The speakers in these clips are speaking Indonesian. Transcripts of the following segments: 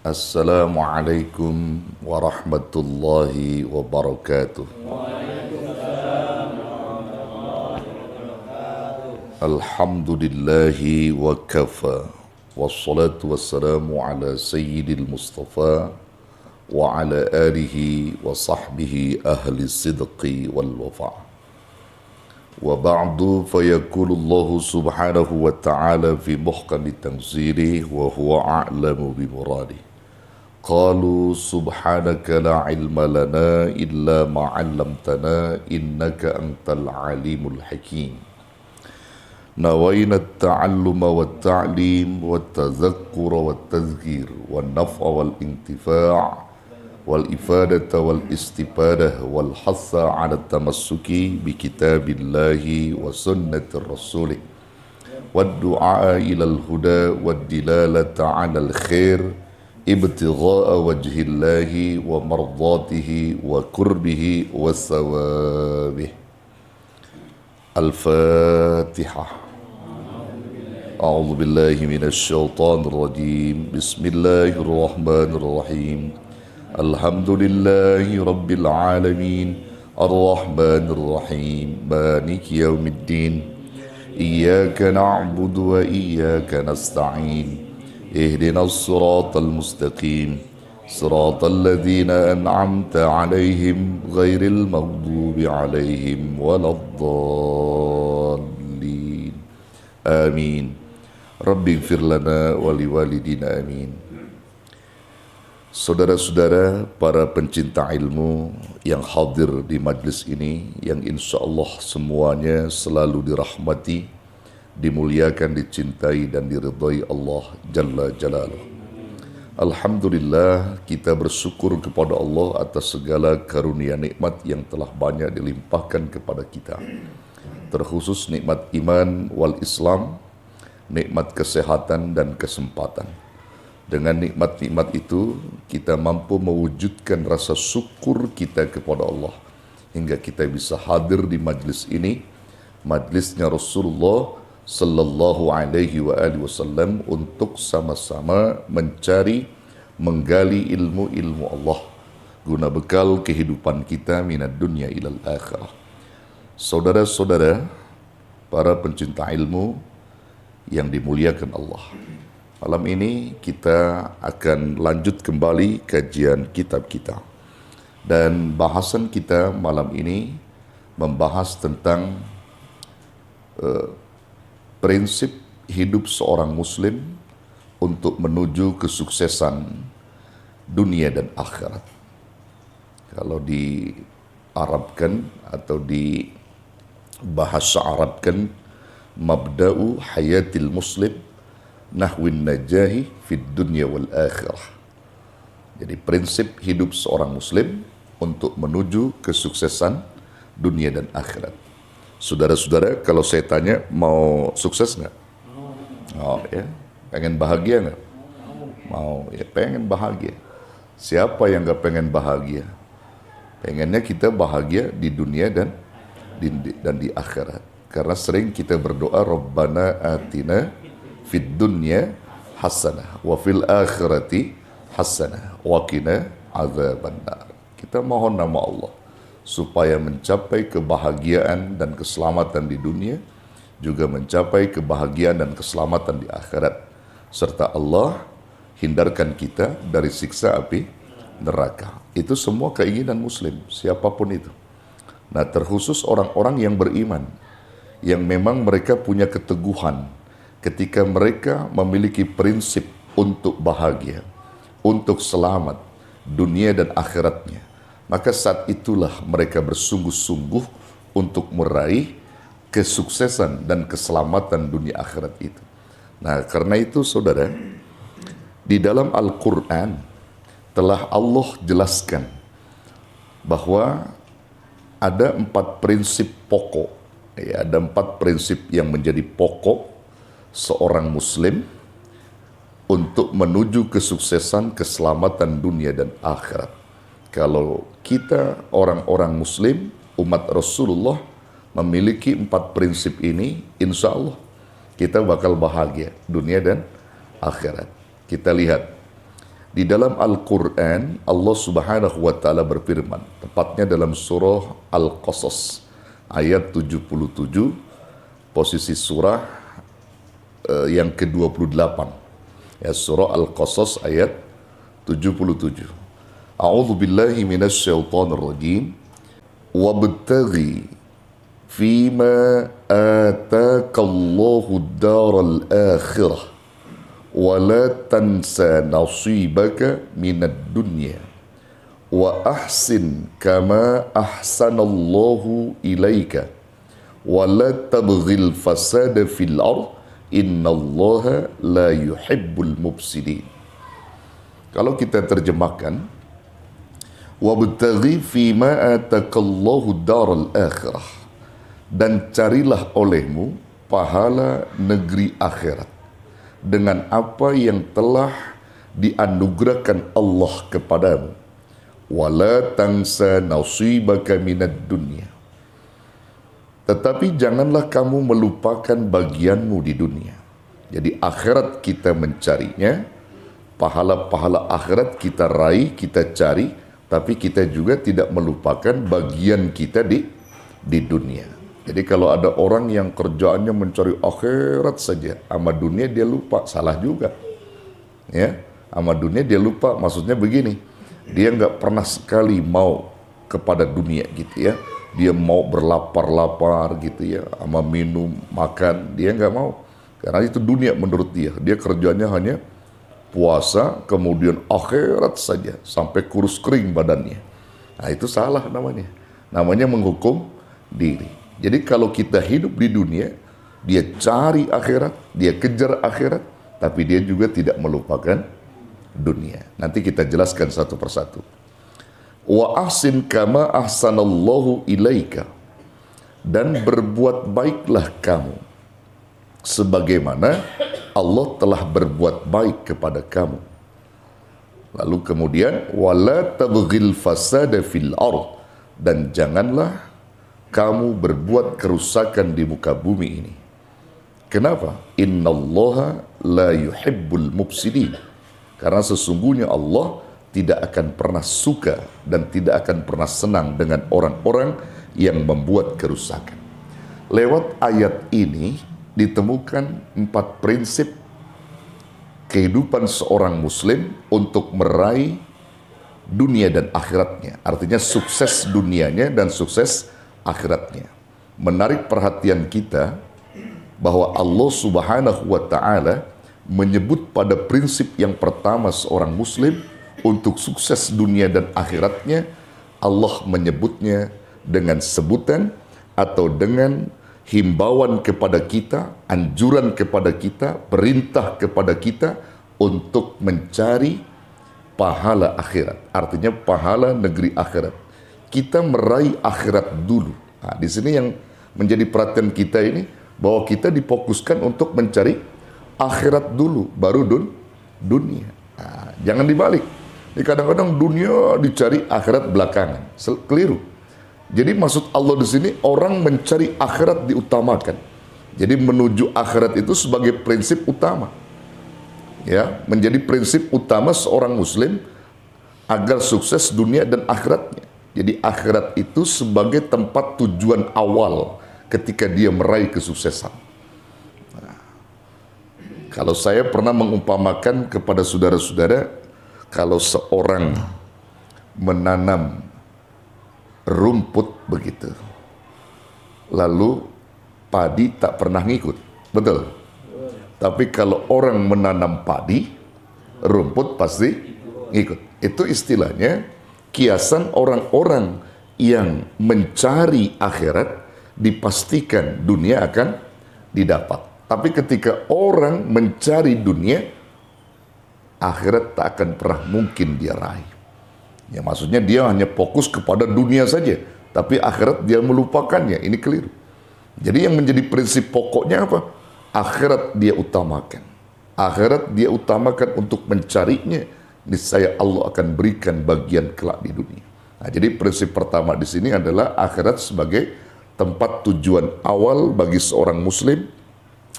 Assalamualaikum warahmatullahi wabarakatuh. Alhamdulillahi wa kafa. Wassalatu wassalamu ala sayyidil mustafa wa ala alihi wa sahbihi ahli sidqi wal wafa. Wa ba'du fayakulullahu subhanahu wa ta'ala fi muhkami tanzilih wa huwa a'lamu bi muradih. Qalu subhanaka la ilma lana illa ma 'allamtana innaka antal alimul hakim. Nawayna at-ta'alluma wat-ta'lim wat-tadhakkura wat-tadhkir wan-naf'a wal-intifa' wal-ifadata wal-istifadah wal-hatha 'ala at-tamassuki bi kitabillahi wa sunnatir rasulih wad-du'a ila al-huda wad-dilalata 'ala al-khair ibtigha'a wajhillahi wa mardatihi wa qurbihi wa thawabih. Al-Fatihah. A'udzu billahi minasy syaithanir rajim. Bismillahirrahmanirrahim. Alhamdulillahi rabbil alamin. Ar-Rahmanir Rahim. Maliki yaumiddin. Iyyaka na'budu wa iyyaka nasta'in. اهدنا الصراط المستقيم صراط الذين أنعمت عليهم غير المغضوب عليهم ولا الضالين آمين رب اغفر لنا ولوالدينا آمين. Saudara-saudara para pencinta ilmu yang hadir di majlis ini, yang insya Allah semuanya selalu dirahmati, dimuliakan, dicintai dan diridhai Allah Jalla Jalaluh. Alhamdulillah, kita bersyukur kepada Allah atas segala karunia nikmat yang telah banyak dilimpahkan kepada kita. Terkhusus nikmat iman wal Islam, nikmat kesehatan dan kesempatan. Dengan nikmat-nikmat itu, kita mampu mewujudkan rasa syukur kita kepada Allah hingga kita bisa hadir di majlis ini, majlisnya Rasulullah sallallahu alaihi wa alihi wasallam, untuk sama-sama mencari, menggali ilmu-ilmu Allah guna bekal kehidupan kita minad dunya ilal akhirah. Saudara-saudara para pencinta ilmu yang dimuliakan Allah, malam ini kita akan lanjut kembali kajian kitab kita, dan bahasan kita malam ini membahas tentang prinsip hidup seorang muslim untuk menuju kesuksesan dunia dan akhirat. Kalau diarabkan atau di bahasa Arabkan, mabda'u hayatil muslim nahwin najahi fid dunya wal akhirah. Jadi prinsip hidup seorang muslim untuk menuju kesuksesan dunia dan akhirat. Saudara-saudara, kalau saya tanya, mau sukses nggak? Oh ya, pengen bahagia nggak? Mau ya, pengen bahagia. Siapa yang nggak pengen bahagia? Pengennya kita bahagia di dunia dan di akhirat. Karena sering kita berdoa, Rabbana atina fid dunya hasanah wa fil akhirati hasanah wa qina azabannar. Kita mohon nama Allah supaya mencapai kebahagiaan dan keselamatan di dunia, juga mencapai kebahagiaan dan keselamatan di akhirat, serta Allah hindarkan kita dari siksa api neraka. Itu semua keinginan muslim, siapapun itu. Nah, terkhusus orang-orang yang beriman, yang memang mereka punya keteguhan ketika mereka memiliki prinsip untuk bahagia, untuk selamat dunia dan akhiratnya, maka saat itulah mereka bersungguh-sungguh untuk meraih kesuksesan dan keselamatan dunia akhirat itu. Nah, karena itu saudara, di dalam Al-Quran telah Allah jelaskan bahwa ada 4 prinsip pokok. Ya, ada 4 prinsip yang menjadi pokok seorang muslim untuk menuju kesuksesan, keselamatan dunia dan akhirat. Kalau kita orang-orang muslim, umat Rasulullah, memiliki 4 prinsip ini, insya Allah kita bakal bahagia dunia dan akhirat. Kita lihat Di dalam Al-Quran, Allah Subhanahu wa Ta'ala berfirman, tepatnya dalam surah Al-Qasas, ayat 77, posisi surah yang ke-28. Ya, surah Al-Qasas ayat 77. A'udzu billahi minasyaitonir rajim. Wabtaghi fima atakallahu ad-daral akhirah ولا تنسى نصيبك من الدنيا وأحسن كما أحسن الله إليك ولا تبغي الفساد في الأرض إن الله لا يحب المفسدين. Kalau kita terjemahkan, wabtaghi fima atakallahu daral akhirah, dan carilah olehmu pahala negeri akhirat dengan apa yang telah dianugerahkan Allah kepadamu. Wala tansa nasibaka minad dunya. Tetapi janganlah kamu melupakan bagianmu di dunia. Jadi akhirat kita mencarinya, pahala-pahala akhirat kita raih, kita cari, tapi kita juga tidak melupakan bagian kita di dunia. Jadi kalau ada orang yang kerjaannya mencari akhirat saja, sama dunia dia lupa, salah juga. Ya, sama dunia dia lupa, maksudnya begini, dia nggak pernah sekali mau kepada dunia gitu ya. Dia mau berlapar-lapar gitu ya, sama minum, makan, dia nggak mau. Karena itu dunia menurut dia. Dia kerjanya hanya puasa, kemudian akhirat saja, sampai kurus kering badannya. Nah itu salah namanya. Namanya menghukum diri. Jadi kalau kita hidup di dunia, dia cari akhirat, dia kejar akhirat, tapi dia juga tidak melupakan dunia. Nanti kita jelaskan satu persatu. Wa ahsin kama ahsanallahu ilaika, dan berbuat baiklah kamu sebagaimana Allah telah berbuat baik kepada kamu. Lalu kemudian wala tabghil fasada fil ard, dan janganlah kamu berbuat kerusakan di muka bumi ini. Kenapa? Innallaha la yuhibbul mufsidin. Karena sesungguhnya Allah tidak akan pernah suka dan tidak akan pernah senang dengan orang-orang yang membuat kerusakan. Lewat ayat ini ditemukan 4 prinsip kehidupan seorang muslim untuk meraih dunia dan akhiratnya. Artinya sukses dunianya dan sukses akhiratnya. Menarik perhatian kita bahwa Allah Subhanahu wa Ta'ala menyebut pada prinsip yang pertama seorang muslim untuk sukses dunia dan akhiratnya, Allah menyebutnya dengan sebutan atau dengan himbauan kepada kita, anjuran kepada kita, perintah kepada kita untuk mencari pahala akhirat. Artinya pahala negeri akhirat. Kita meraih akhirat dulu. Nah, di sini yang menjadi perhatian kita ini, bahwa kita difokuskan untuk mencari akhirat dulu, baru dunia. Nah, jangan dibalik. Jadi kadang-kadang dunia dicari, akhirat belakangan. Keliru. Jadi maksud Allah di sini, orang mencari akhirat diutamakan. Jadi menuju akhirat itu sebagai prinsip utama. Ya, menjadi prinsip utama seorang muslim agar sukses dunia dan akhiratnya. Jadi akhirat itu sebagai tempat tujuan awal ketika dia meraih kesuksesan. Nah, kalau saya pernah mengumpamakan kepada saudara-saudara, kalau seorang menanam rumput begitu, lalu padi tak pernah ngikut, betul? Tapi kalau orang menanam padi, rumput pasti ngikut. Itu istilahnya kiasan orang-orang yang mencari akhirat, dipastikan dunia akan didapat. Tapi ketika orang mencari dunia, akhirat tak akan pernah mungkin dia raih. Ya maksudnya dia hanya fokus kepada dunia saja, tapi akhirat dia melupakannya. Ini keliru. Jadi yang menjadi prinsip pokoknya apa? Akhirat dia utamakan. Akhirat dia utamakan untuk mencarinya. Niscaya Allah akan berikan bagian kelak di dunia. Nah, jadi prinsip pertama di sini adalah akhirat sebagai tempat tujuan awal bagi seorang muslim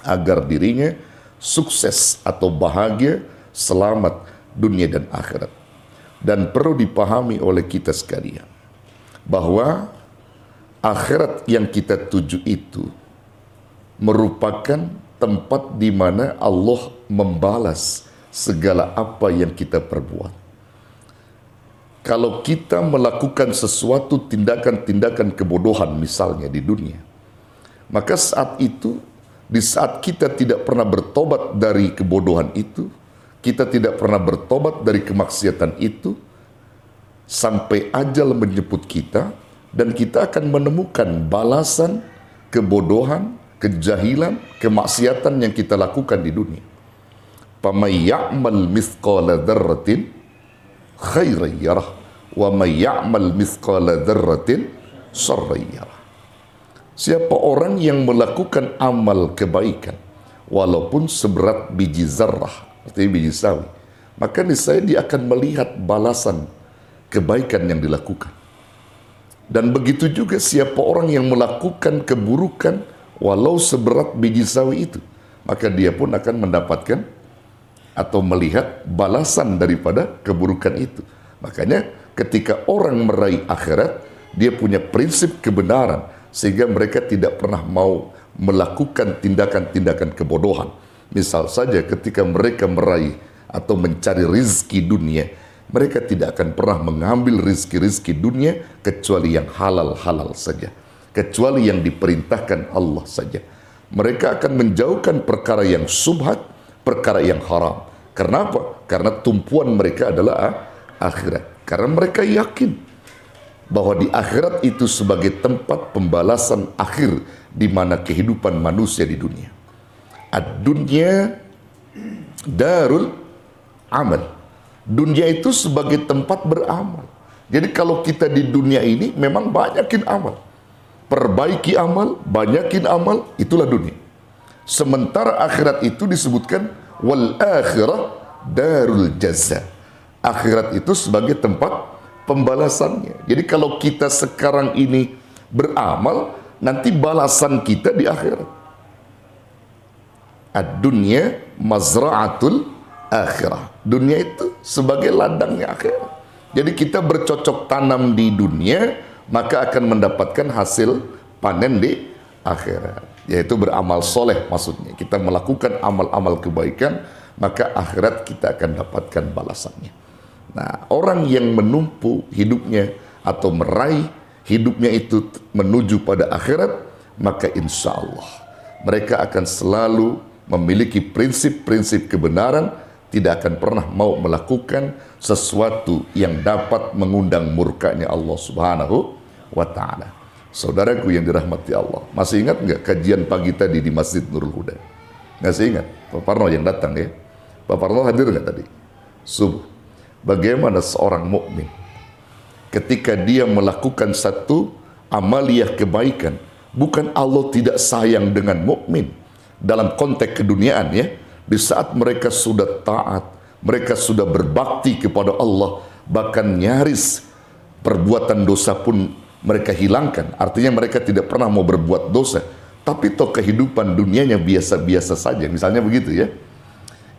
agar dirinya sukses atau bahagia, selamat dunia dan akhirat. Dan perlu dipahami oleh kita sekalian bahwa akhirat yang kita tuju itu merupakan tempat di mana Allah membalas segala apa yang kita perbuat. Kalau kita melakukan sesuatu tindakan-tindakan kebodohan misalnya di dunia, maka saat itu, di saat kita tidak pernah bertobat dari kebodohan itu, kita tidak pernah bertobat dari kemaksiatan itu, sampai ajal menjemput kita, dan kita akan menemukan balasan kebodohan, kejahilan, kemaksiatan yang kita lakukan di dunia. Faman ya'mal mithqala dzarratin khairan yarah wa may ya'mal mithqala dzarratin syarran yarah. Siapa orang yang melakukan amal kebaikan walaupun seberat biji zarrah, artinya biji sawi, maka niscaya dia akan melihat balasan kebaikan yang dilakukan. Dan begitu juga siapa orang yang melakukan keburukan walau seberat biji sawi itu, maka dia pun akan mendapatkan atau melihat balasan daripada keburukan itu. Makanya ketika orang meraih akhirat, dia punya prinsip kebenaran sehingga mereka tidak pernah mau melakukan tindakan-tindakan kebodohan. Misal saja ketika mereka meraih atau mencari rizki dunia, mereka tidak akan pernah mengambil rizki-rizki dunia kecuali yang halal-halal saja, kecuali yang diperintahkan Allah saja. Mereka akan menjauhkan perkara yang subhat, perkara yang haram. Kenapa? Karena tumpuan mereka adalah akhirat. Karena mereka yakin bahwa di akhirat itu sebagai tempat pembalasan akhir di mana kehidupan manusia di dunia. Ad-dunya darul amal. Dunia itu sebagai tempat beramal. Jadi kalau kita di dunia ini memang banyakin amal. Perbaiki amal, banyakin amal, itulah dunia. Sementara akhirat itu disebutkan wal akhirah darul jaza. Akhirat itu sebagai tempat pembalasannya. Jadi kalau kita sekarang ini beramal, nanti balasan kita di akhirat. Ad-dunya mazra'atul akhirah. Dunia itu sebagai ladangnya akhirat. Jadi kita bercocok tanam di dunia, maka akan mendapatkan hasil panen di akhirat. Yaitu beramal soleh maksudnya. Kita melakukan amal-amal kebaikan, maka akhirat kita akan dapatkan balasannya. Nah, orang yang menumpu hidupnya atau meraih hidupnya itu menuju pada akhirat, maka insya Allah mereka akan selalu memiliki prinsip-prinsip kebenaran, tidak akan pernah mau melakukan sesuatu yang dapat mengundang murkanya Allah Subhanahu wa Ta'ala. Saudaraku yang dirahmati Allah, masih ingat nggak kajian pagi tadi di Masjid Nurul Huda? Masih ingat? Pak Parno yang datang ya? Pak Parno hadir nggak tadi? Subuh. Bagaimana seorang mukmin ketika dia melakukan satu amaliyah kebaikan, bukan Allah tidak sayang dengan mukmin dalam konteks keduniaan ya. Di saat mereka sudah taat, mereka sudah berbakti kepada Allah, bahkan nyaris perbuatan dosa pun mereka hilangkan. Artinya mereka tidak pernah mau berbuat dosa, tapi toh kehidupan dunianya biasa-biasa saja, misalnya begitu ya.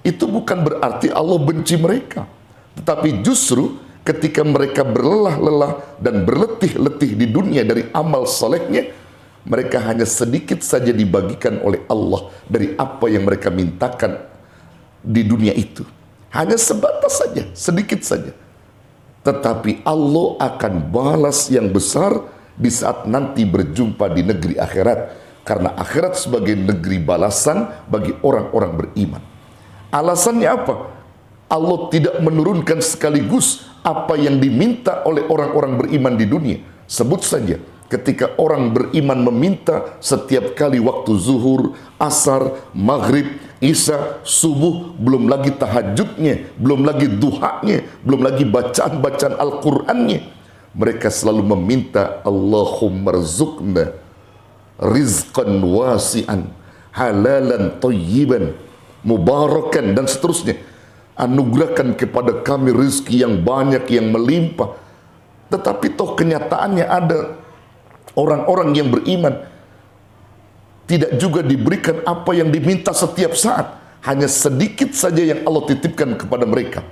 Itu bukan berarti Allah benci mereka. Tetapi justru ketika mereka berlelah-lelah dan berletih-letih di dunia dari amal solehnya, mereka hanya sedikit saja dibagikan oleh Allah dari apa yang mereka mintakan di dunia itu. Hanya sebatas saja, sedikit saja. Tetapi Allah akan balas yang besar di saat nanti berjumpa di negeri akhirat. Karena akhirat sebagai negeri balasan bagi orang-orang beriman. Alasannya apa? Allah tidak menurunkan sekaligus apa yang diminta oleh orang-orang beriman di dunia. Sebut saja, ketika orang beriman meminta setiap kali waktu zuhur, asar, maghrib, isya, subuh, belum lagi tahajudnya, belum lagi duhanya, belum lagi bacaan-bacaan Al-Qur'annya. Mereka selalu meminta Allahumma rzuqna rizqan wasi'an, halalan thayyiban, mubarakan, dan seterusnya. Anugerahkan kepada kami rizki yang banyak, yang melimpah. Tetapi toh kenyataannya ada orang-orang yang beriman tidak juga diberikan apa yang diminta setiap saat. Hanya sedikit saja yang Allah titipkan kepada mereka.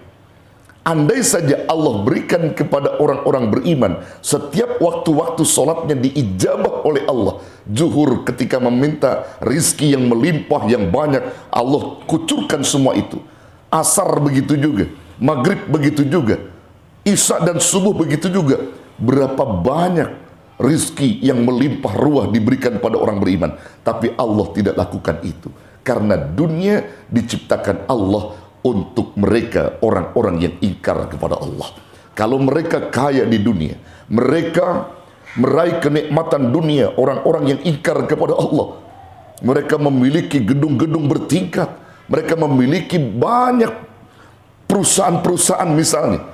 Andai saja Allah berikan kepada orang-orang beriman setiap waktu-waktu sholatnya diijabah oleh Allah. Zuhur ketika meminta rizki yang melimpah, yang banyak, Allah kucurkan semua itu. Asar begitu juga, maghrib begitu juga, isya dan subuh begitu juga. Berapa banyak rizki yang melimpah ruah diberikan pada orang beriman. Tapi Allah tidak lakukan itu. Karena dunia diciptakan Allah untuk mereka, orang-orang yang ingkar kepada Allah. Kalau mereka kaya di dunia, mereka meraih kenikmatan dunia, orang-orang yang ingkar kepada Allah. Mereka memiliki gedung-gedung bertingkat, mereka memiliki banyak perusahaan-perusahaan misalnya.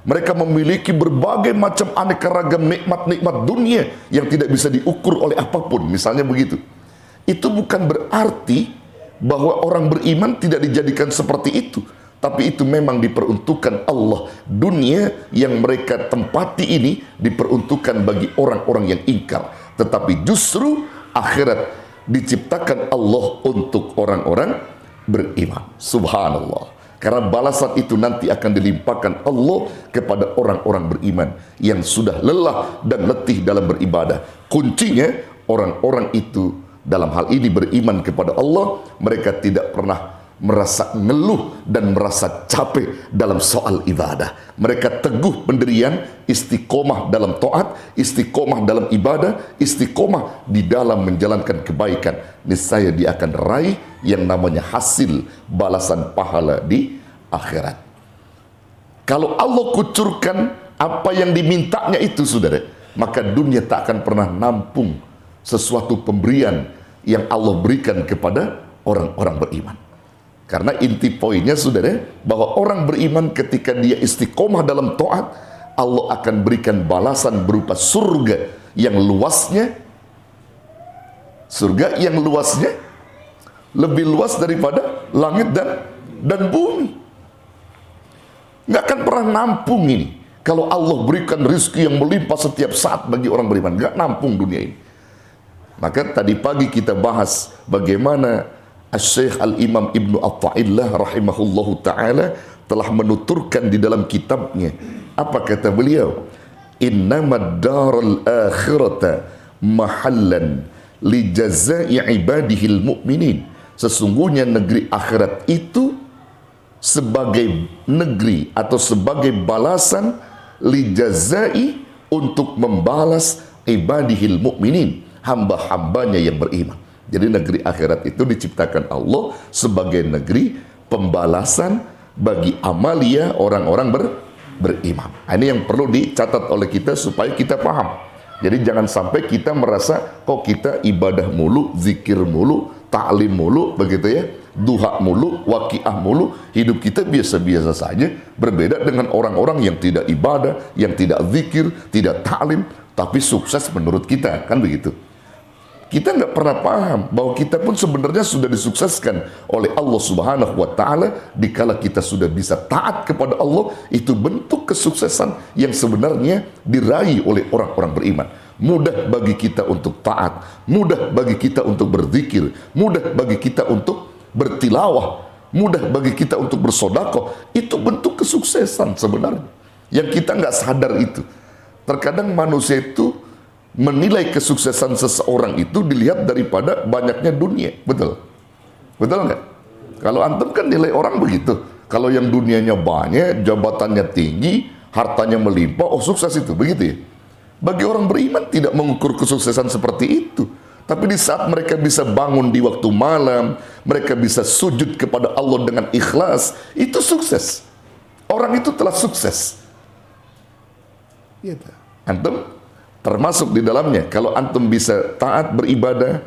Mereka memiliki berbagai macam aneka ragam nikmat-nikmat dunia yang tidak bisa diukur oleh apapun, misalnya begitu. Itu bukan berarti bahwa orang beriman tidak dijadikan seperti itu, tapi itu memang diperuntukkan Allah. Dunia yang mereka tempati ini diperuntukkan bagi orang-orang yang ingkar, tetapi justru akhirat diciptakan Allah untuk orang-orang beriman. Subhanallah. Karena balasan itu nanti akan dilimpahkan Allah kepada orang-orang beriman yang sudah lelah dan letih dalam beribadah. Kuncinya orang-orang itu dalam hal ini beriman kepada Allah, mereka tidak pernah merasa ngeluh dan merasa capek dalam soal ibadah. Mereka teguh pendirian, istiqomah dalam taat, istiqomah dalam ibadah, istiqomah di dalam menjalankan kebaikan. Niscaya dia akan raih yang namanya hasil balasan pahala di akhirat. Kalau Allah kucurkan apa yang dimintanya itu, saudara, maka dunia tak akan pernah nampung sesuatu pemberian yang Allah berikan kepada orang-orang beriman. Karena inti poinnya, saudara, bahwa orang beriman ketika dia istiqomah dalam taat, Allah akan berikan balasan berupa surga yang luasnya, lebih luas daripada langit dan bumi. Nggak akan pernah nampung ini. Kalau Allah berikan rizki yang melimpah setiap saat bagi orang beriman, nggak nampung dunia ini. Maka tadi pagi kita bahas bagaimana Syekh Al-Imam Ibnu Atha'illah rahimahullahu ta'ala telah menuturkan di dalam kitabnya. Apa kata beliau? Innamad daral akhirata mahallan li jazai ibadihil mu'minin. Sesungguhnya negeri akhirat itu sebagai negeri atau sebagai balasan li jazai, untuk membalas ibadihil mu'minin, hamba-hambanya yang beriman. Jadi negeri akhirat itu diciptakan Allah sebagai negeri pembalasan bagi amalia orang-orang beriman. Ini yang perlu dicatat oleh kita supaya kita paham. Jadi jangan sampai kita merasa kok kita ibadah mulu, zikir mulu, ta'lim mulu, begitu ya, duha mulu, waqiah mulu, hidup kita biasa-biasa saja, berbeda dengan orang-orang yang tidak ibadah, yang tidak zikir, tidak ta'lim, tapi sukses menurut kita, kan begitu. Kita nggak pernah paham bahwa kita pun sebenarnya sudah disukseskan oleh Allah Subhanahu wa Ta'ala. Dikala kita sudah bisa taat kepada Allah, itu bentuk kesuksesan yang sebenarnya diraih oleh orang-orang beriman. Mudah bagi kita untuk taat, mudah bagi kita untuk berzikir, mudah bagi kita untuk bertilawah, mudah bagi kita untuk bersedekah. Itu bentuk kesuksesan sebenarnya yang kita nggak sadar itu. Terkadang manusia itu menilai kesuksesan seseorang itu dilihat daripada banyaknya dunia. Betul? Betul nggak? Kalau antum kan nilai orang begitu. Kalau yang dunianya banyak, jabatannya tinggi, hartanya melimpah, oh sukses itu, begitu ya? Bagi orang beriman tidak mengukur kesuksesan seperti itu. Tapi di saat mereka bisa bangun di waktu malam, mereka bisa sujud kepada Allah dengan ikhlas, itu sukses. Orang itu telah sukses. Gitu. Antum termasuk di dalamnya. Kalau antum bisa taat beribadah,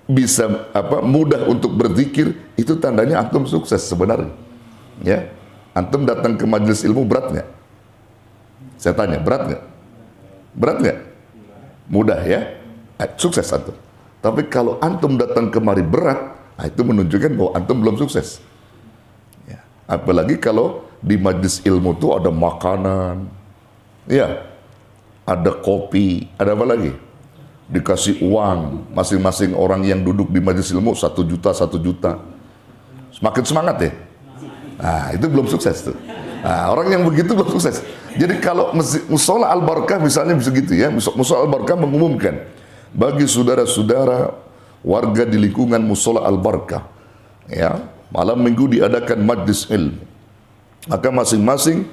bisa mudah untuk berzikir, itu tandanya antum sukses sebenarnya. Ya, antum datang ke majelis ilmu berat nggak? Saya tanya, berat nggak? Berat nggak? Mudah ya, sukses antum. Tapi kalau antum datang kemari berat, itu menunjukkan bahwa antum belum sukses. Ya. Apalagi kalau di majelis ilmu itu ada makanan, ya. Ada kopi, ada apa lagi? Dikasih uang, masing-masing orang yang duduk di majelis ilmu 1 juta, 1 juta. Semakin semangat ya? Nah, itu belum sukses tuh. Nah, orang yang begitu belum sukses. Jadi kalau Musola Al-Barakah misalnya bisa gitu ya, Musola Al-Barakah mengumumkan bagi saudara-saudara warga di lingkungan Musola Al-Barakah, ya, malam minggu diadakan majlis ilmu. Maka masing-masing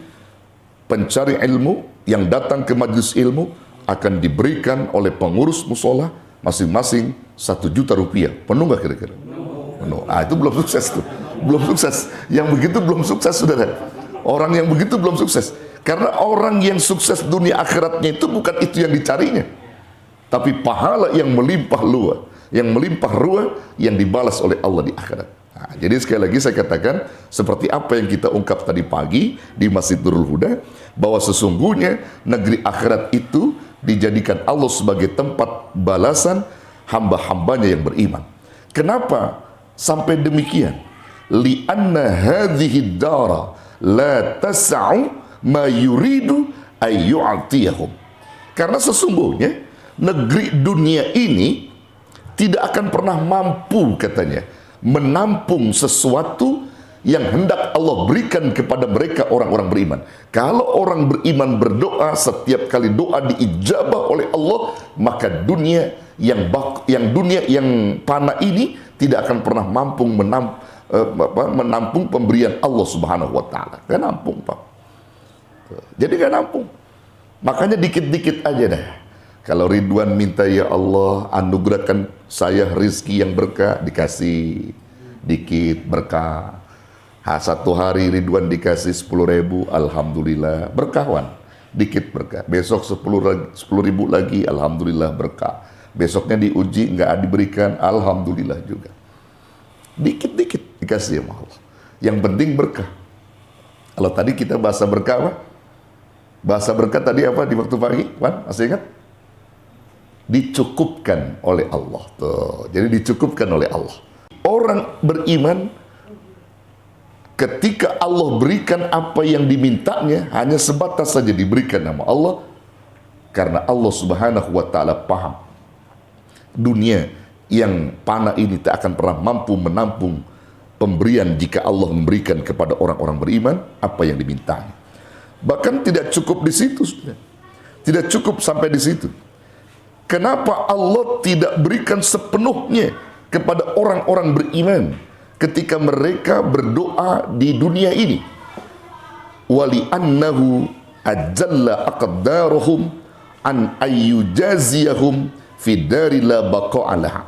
pencari ilmu yang datang ke majlis ilmu akan diberikan oleh pengurus musola masing-masing 1 juta rupiah. Penuh nggak kira-kira? Penuh. Ah, itu belum sukses tuh. Belum sukses. Yang begitu belum sukses, saudara. Orang yang begitu belum sukses. Karena orang yang sukses dunia akhiratnya itu bukan itu yang dicarinya. Tapi pahala yang melimpah luas. Yang melimpah ruah yang dibalas oleh Allah di akhirat. Nah, jadi sekali lagi saya katakan seperti apa yang kita ungkap tadi pagi di Masjid Nurul Huda, bahwa sesungguhnya negeri akhirat itu dijadikan Allah sebagai tempat balasan hamba-hambanya yang beriman. Kenapa sampai demikian? Li'anna hadhihi dara la tas'u ma yuridu ayyu'tiyahum. Karena sesungguhnya negeri dunia ini tidak akan pernah mampu, katanya, menampung sesuatu yang hendak Allah berikan kepada mereka orang-orang beriman. Kalau orang beriman berdoa, setiap kali doa diijabah oleh Allah, maka dunia yang panah ini tidak akan pernah mampu menampung pemberian Allah Subhanahu wa taala. Gak nampung, Pak. Jadi gak nampung. Makanya dikit-dikit aja dah. Kalau Ridwan minta, ya Allah anugerahkan saya rizki yang berkah, dikasih dikit berkah. Satu hari Ridwan dikasih 10.000, alhamdulillah berkawan, dikit berkah. Besok 10.000 lagi, alhamdulillah berkah. Besoknya diuji nggak diberikan, alhamdulillah juga. Dikit-dikit dikasih sama Allah. Yang penting berkah. Kalau tadi kita bahasa berkah apa? Bahasa berkah tadi apa di waktu pagi? Wan, masih ingat? Dicukupkan oleh Allah. Tuh, jadi dicukupkan oleh Allah. Orang beriman ketika Allah berikan apa yang dimintanya hanya sebatas saja diberikan nama Allah, karena Allah Subhanahu wa taala paham dunia yang panah ini tak akan pernah mampu menampung pemberian jika Allah memberikan kepada orang-orang beriman apa yang dimintanya. Bahkan tidak cukup di situ, tidak cukup sampai di situ. Kenapa Allah tidak berikan sepenuhnya kepada orang-orang beriman ketika mereka berdoa di dunia ini? Wali annahu ajalla aqdarahum an ayyujaziyahum fi dari la baqa'alaha.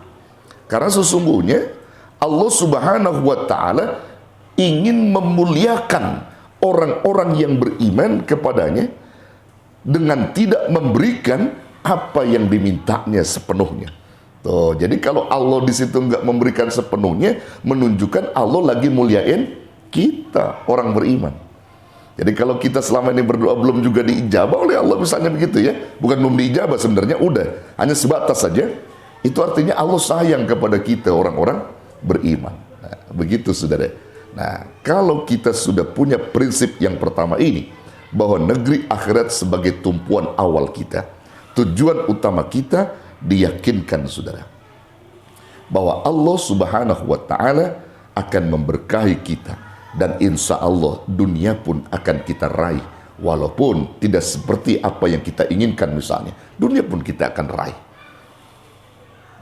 Karena sesungguhnya Allah Subhanahu wa taala ingin memuliakan orang-orang yang beriman kepadanya dengan tidak memberikan apa yang dimintanya sepenuhnya. Tuh, jadi kalau Allah di situ nggak memberikan sepenuhnya, menunjukkan Allah lagi muliain kita, orang beriman. Jadi kalau kita selama ini berdoa belum juga diijabah oleh Allah, misalnya begitu ya, bukan belum diijabah sebenarnya, udah hanya sebatas saja, itu artinya Allah sayang kepada kita, orang-orang beriman. Nah, begitu, saudara. Nah, kalau kita sudah punya prinsip yang pertama ini, bahwa negeri akhirat sebagai tumpuan awal kita, tujuan utama kita, diyakinkan, saudara, bahwa Allah Subhanahu wa taala akan memberkahi kita, dan insya Allah dunia pun akan kita raih, walaupun tidak seperti apa yang kita inginkan. Misalnya dunia pun kita akan raih.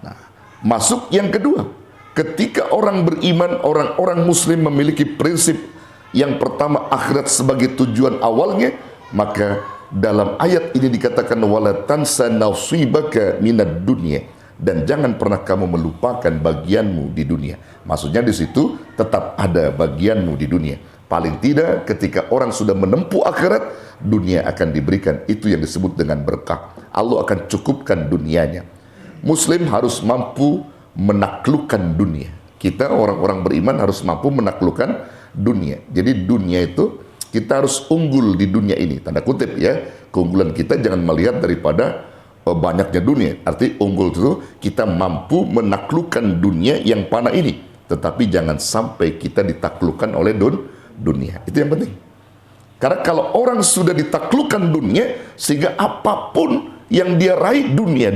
Nah, masuk yang kedua, ketika orang beriman, orang-orang muslim memiliki prinsip yang pertama, akhirat sebagai tujuan awalnya, maka dalam ayat ini dikatakan wala tansa nasibaka minad dunya, dan jangan pernah kamu melupakan bagianmu di dunia. Maksudnya di situ tetap ada bagianmu di dunia. Paling tidak ketika orang sudah menempuh akhirat, dunia akan diberikan. Itu yang disebut dengan berkah. Allah akan cukupkan dunianya. Muslim harus mampu menaklukkan dunia. Kita orang-orang beriman harus mampu menaklukkan dunia. Jadi dunia itu kita harus unggul di dunia ini, tanda kutip ya. Keunggulan kita jangan melihat daripada banyaknya dunia. Arti unggul itu kita mampu menaklukkan dunia yang panah ini, tetapi jangan sampai kita ditaklukkan oleh dunia. Itu yang penting. Karena kalau orang sudah ditaklukkan dunia, sehingga apapun yang dia raih dunia,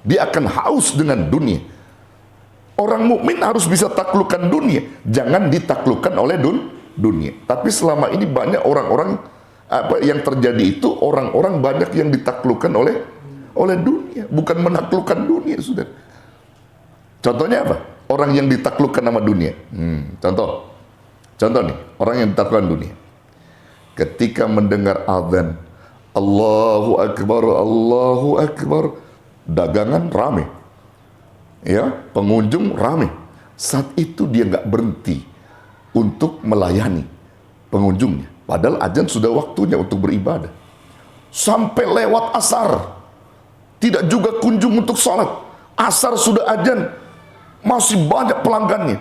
dia akan haus dengan dunia. Orang mukmin harus bisa taklukkan dunia, jangan ditaklukkan oleh dunia. Tapi selama ini banyak orang-orang, apa yang terjadi itu, orang-orang banyak yang ditaklukkan oleh dunia, bukan menaklukkan dunia, sudah. Contohnya apa? Orang yang ditaklukkan sama dunia. Contoh nih, orang yang ditaklukkan dunia. Ketika mendengar azan, Allahu Akbar, dagangan rame, ya, pengunjung rame. Saat itu dia nggak berhenti untuk melayani pengunjungnya. Padahal azan sudah waktunya untuk beribadah. Sampai lewat asar, tidak juga kunjung untuk sholat. Asar sudah azan, masih banyak pelanggannya.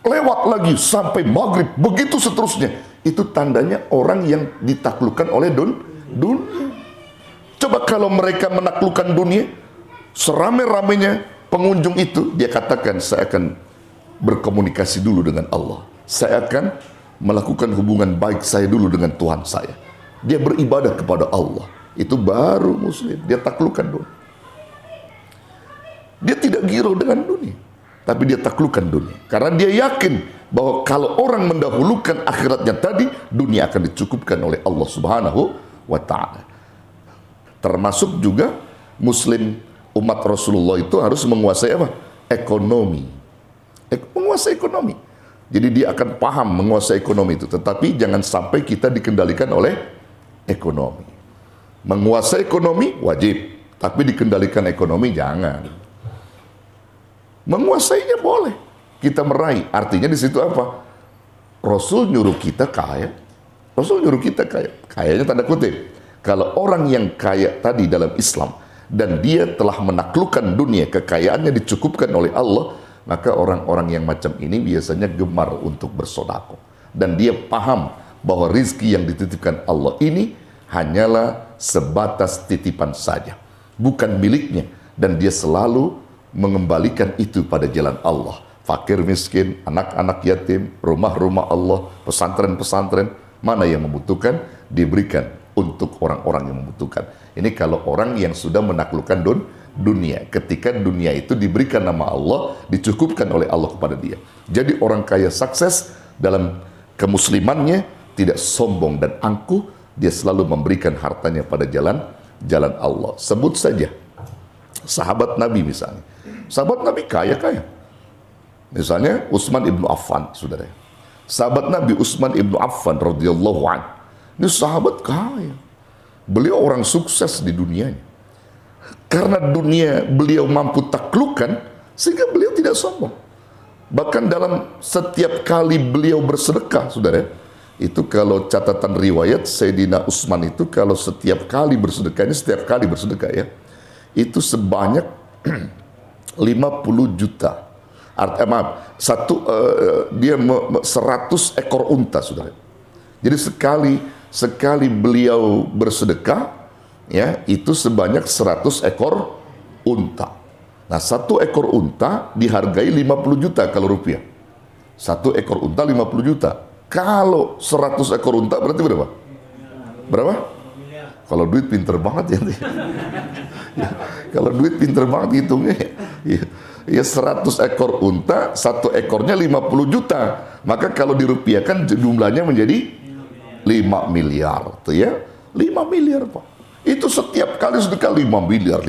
Lewat lagi sampai maghrib, begitu seterusnya. Itu tandanya orang yang ditaklukkan oleh dunia. Coba kalau mereka menaklukkan dunia, serame-ramenya pengunjung itu, dia katakan, saya akan berkomunikasi dulu dengan Allah. Saya akan melakukan hubungan baik saya dulu dengan Tuhan saya. Dia beribadah kepada Allah. Itu baru muslim. Dia taklukkan dunia. Dia tidak giro dengan dunia, tapi dia taklukkan dunia. Karena dia yakin bahwa kalau orang mendahulukan akhiratnya tadi, dunia akan dicukupkan oleh Allah Subhanahu wa ta'ala. Termasuk juga muslim umat Rasulullah itu harus menguasai apa? Ekonomi. Menguasai ekonomi. Jadi dia akan paham menguasai ekonomi itu. Tetapi jangan sampai kita dikendalikan oleh ekonomi. Menguasai ekonomi wajib, tapi dikendalikan ekonomi jangan. Menguasainya boleh, kita meraih. Artinya di situ apa? Rasul nyuruh kita kaya. Rasul nyuruh kita kaya. Kayanya tanda kutip. Kalau orang yang kaya tadi dalam Islam dan dia telah menaklukkan dunia, kekayaannya dicukupkan oleh Allah, maka orang-orang yang macam ini biasanya gemar untuk bersedekah. Dan dia paham bahwa rizki yang dititipkan Allah ini hanyalah sebatas titipan saja, bukan miliknya. Dan dia selalu mengembalikan itu pada jalan Allah. Fakir miskin, anak-anak yatim, rumah-rumah Allah, pesantren-pesantren, mana yang membutuhkan, diberikan untuk orang-orang yang membutuhkan. Ini kalau orang yang sudah menaklukkan dunia. Ketika dunia itu diberikan nama Allah, dicukupkan oleh Allah kepada dia. Jadi orang kaya sukses dalam kemuslimannya, tidak sombong dan angkuh, dia selalu memberikan hartanya pada jalan Allah. Sebut saja sahabat Nabi misalnya. Sahabat Nabi kaya-kaya. Misalnya Utsman ibnu Affan, saudara. Sahabat Nabi Utsman ibnu Affan radhiyallahu anhu. Ini sahabat kaya. Beliau orang sukses di dunianya. Karena dunia beliau mampu taklukkan, sehingga beliau tidak sombong. Bahkan dalam setiap kali beliau bersedekah, saudara, itu kalau catatan riwayat Sayyidina Utsman itu kalau setiap kali bersedekah ya, itu sebanyak 50 juta. Dia 100 ekor unta, saudara. Jadi sekali beliau bersedekah, ya, itu sebanyak 100 ekor unta. Nah, 1 ekor unta dihargai 50 juta kalau rupiah. 1 ekor unta 50 juta. Kalau 100 ekor unta berarti berapa? Berapa? Kalau duit pinter banget ya. Kalau duit pinter banget hitungnya. Ya 100 ekor unta, 1 ekornya 50 juta. Maka kalau dirupiahkan jumlahnya menjadi 5 miliar. Tuh ya, 5 miliar Pak. Itu setiap kali sedekah 5 miliar.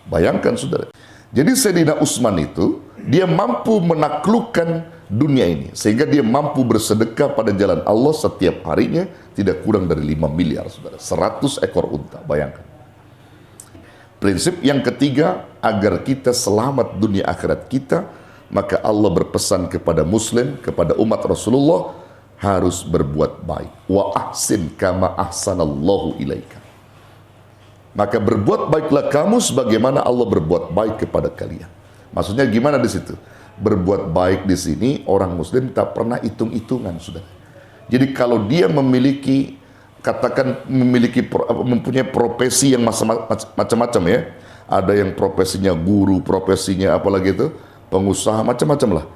Bayangkan saudara. Jadi Sayyidina Utsman itu, dia mampu menaklukkan dunia ini. Sehingga dia mampu bersedekah pada jalan Allah setiap harinya tidak kurang dari 5 miliar saudara. 100 ekor unta, bayangkan. Prinsip yang ketiga, agar kita selamat dunia akhirat kita, maka Allah berpesan kepada muslim, kepada umat Rasulullah, harus berbuat baik. Wa ahsin kama ahsanallahu ilaika. Maka berbuat baiklah kamu sebagaimana Allah berbuat baik kepada kalian. Maksudnya gimana di situ? Berbuat baik di sini orang muslim tak pernah hitung-hitungan, saudara. Jadi kalau dia memiliki, katakan mempunyai profesi yang macam-macam ya. Ada yang profesinya guru, profesinya apalagi itu, pengusaha, macam-macam lah.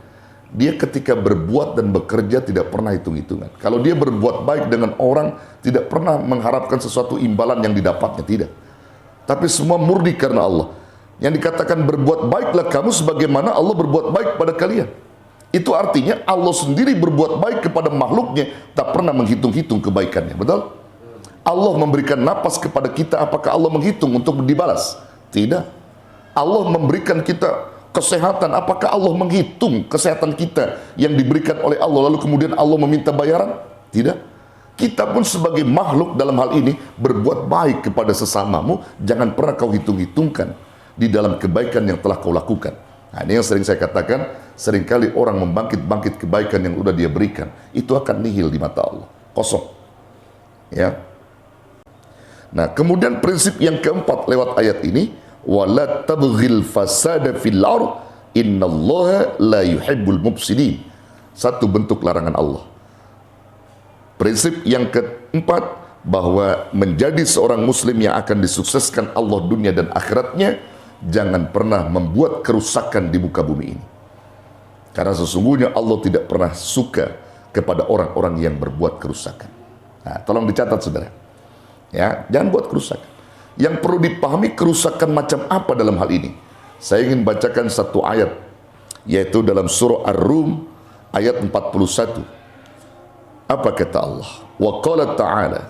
Dia ketika berbuat dan bekerja tidak pernah hitung-hitungan. Kalau dia berbuat baik dengan orang, tidak pernah mengharapkan sesuatu imbalan yang didapatnya, tidak. Tapi semua murni karena Allah. Yang dikatakan berbuat baiklah kamu sebagaimana Allah berbuat baik pada kalian. Itu artinya Allah sendiri berbuat baik kepada makhluknya, tak pernah menghitung-hitung kebaikannya. Betul? Allah memberikan napas kepada kita, apakah Allah menghitung untuk dibalas? Tidak. Allah memberikan kita kesehatan, apakah Allah menghitung kesehatan kita yang diberikan oleh Allah lalu kemudian Allah meminta bayaran? Tidak. Kita pun sebagai makhluk dalam hal ini berbuat baik kepada sesamamu, jangan pernah kau hitung-hitungkan di dalam kebaikan yang telah kau lakukan. Nah, ini yang sering saya katakan, seringkali orang membangkit-bangkit kebaikan yang sudah dia berikan, itu akan nihil di mata Allah, kosong. Ya. Nah, kemudian prinsip yang keempat lewat ayat ini, wala tabghil fasada fil ard innallaha la yuhibbul mufsidin. Satu bentuk larangan Allah. Prinsip yang keempat, bahwa menjadi seorang muslim yang akan disukseskan Allah dunia dan akhiratnya, jangan pernah membuat kerusakan di muka bumi ini. Karena sesungguhnya Allah tidak pernah suka kepada orang-orang yang berbuat kerusakan. Nah, tolong dicatat saudara. Ya, jangan buat kerusakan. Yang perlu dipahami kerusakan macam apa dalam hal ini. Saya ingin bacakan satu ayat, yaitu dalam surah Ar-Rum ayat 41. Apa kata Allah? Wa qala ta'ala,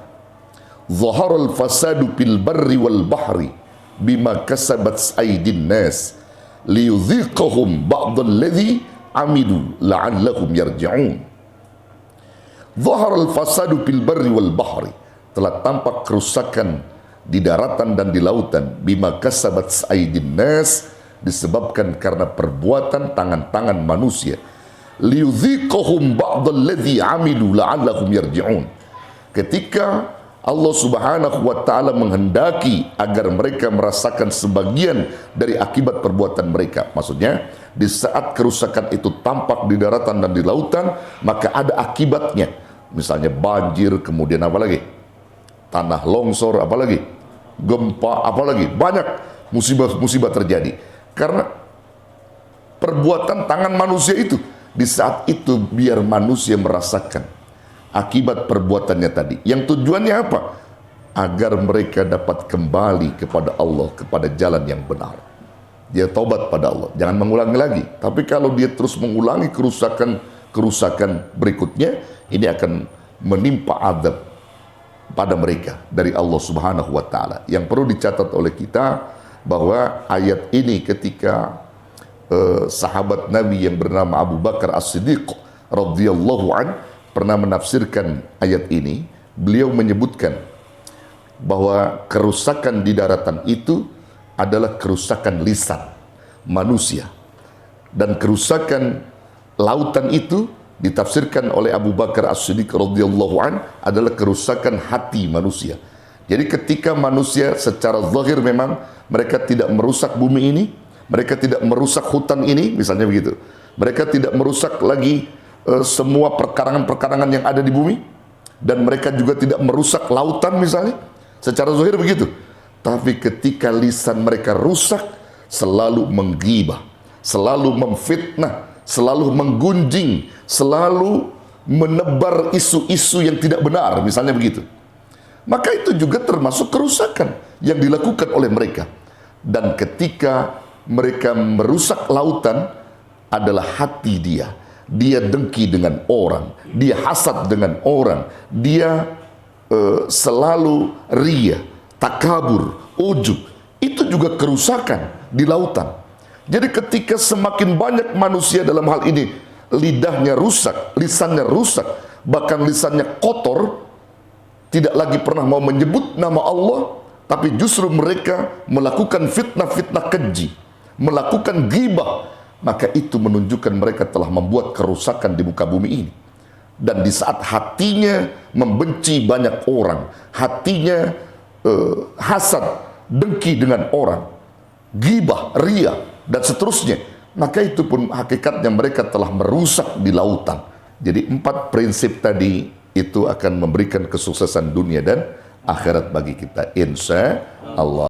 "Dhaharal fasadu fil barri wal bahri bima kasabat aydin nas liyudhiqahum ba'dal ladzi amilu la'allahum yarji'un." Dhaharal fasadu fil barri wal bahri, telah tampak kerusakan di daratan dan di lautan, bima kasabat aydin nas, disebabkan karena perbuatan tangan-tangan manusia. Liyudhiqahum ba'dal ladzi amilu la'allahum yarji'un. Ketika Allah Subhanahu wa ta'ala menghendaki agar mereka merasakan sebagian dari akibat perbuatan mereka. Maksudnya, di saat kerusakan itu tampak di daratan dan di lautan, maka ada akibatnya. Misalnya banjir, kemudian apa lagi? Tanah longsor, apa lagi? Gempa, apa lagi? Banyak musibah-musibah terjadi. Karena perbuatan tangan manusia itu. Di saat itu biar manusia merasakan akibat perbuatannya tadi. Yang tujuannya apa? Agar mereka dapat kembali kepada Allah, kepada jalan yang benar. Dia taubat pada Allah, jangan mengulangi lagi. Tapi kalau dia terus mengulangi kerusakan berikutnya, ini akan menimpa azab pada mereka dari Allah Subhanahu wa ta'ala. Yang perlu dicatat oleh kita bahwa ayat ini ketika sahabat Nabi yang bernama Abu Bakar As-Siddiq radhiyallahu an pernah menafsirkan ayat ini, beliau menyebutkan bahwa kerusakan di daratan itu adalah kerusakan lisan manusia, dan kerusakan lautan itu ditafsirkan oleh Abu Bakar As-Siddiq radhiyallahu an adalah kerusakan hati manusia. Jadi ketika manusia secara zahir memang mereka tidak merusak bumi ini, mereka tidak merusak hutan ini, misalnya begitu. Mereka tidak merusak lagi semua perkarangan-perkarangan yang ada di bumi, dan mereka juga tidak merusak lautan misalnya. Secara zahir begitu. Tapi ketika lisan mereka rusak, selalu menggibah, selalu memfitnah, selalu menggunjing, selalu menebar isu-isu yang tidak benar, misalnya begitu. Maka itu juga termasuk kerusakan yang dilakukan oleh mereka. Dan ketika mereka merusak lautan, adalah hati dia. Dia dengki dengan orang, dia hasad dengan orang, dia selalu ria, takabur, ujub. Itu juga kerusakan di lautan. Jadi ketika semakin banyak manusia dalam hal ini lidahnya rusak, lisannya rusak, bahkan lisannya kotor, tidak lagi pernah mau menyebut nama Allah, tapi justru mereka melakukan fitnah-fitnah keji, melakukan ghibah, maka itu menunjukkan mereka telah membuat kerusakan di muka bumi ini. Dan di saat hatinya membenci banyak orang, hatinya hasad, dengki dengan orang, ghibah, ria, dan seterusnya, maka itu pun hakikatnya mereka telah merusak di lautan. Jadi 4 prinsip tadi itu akan memberikan kesuksesan dunia dan akhirat bagi kita, insya Allah.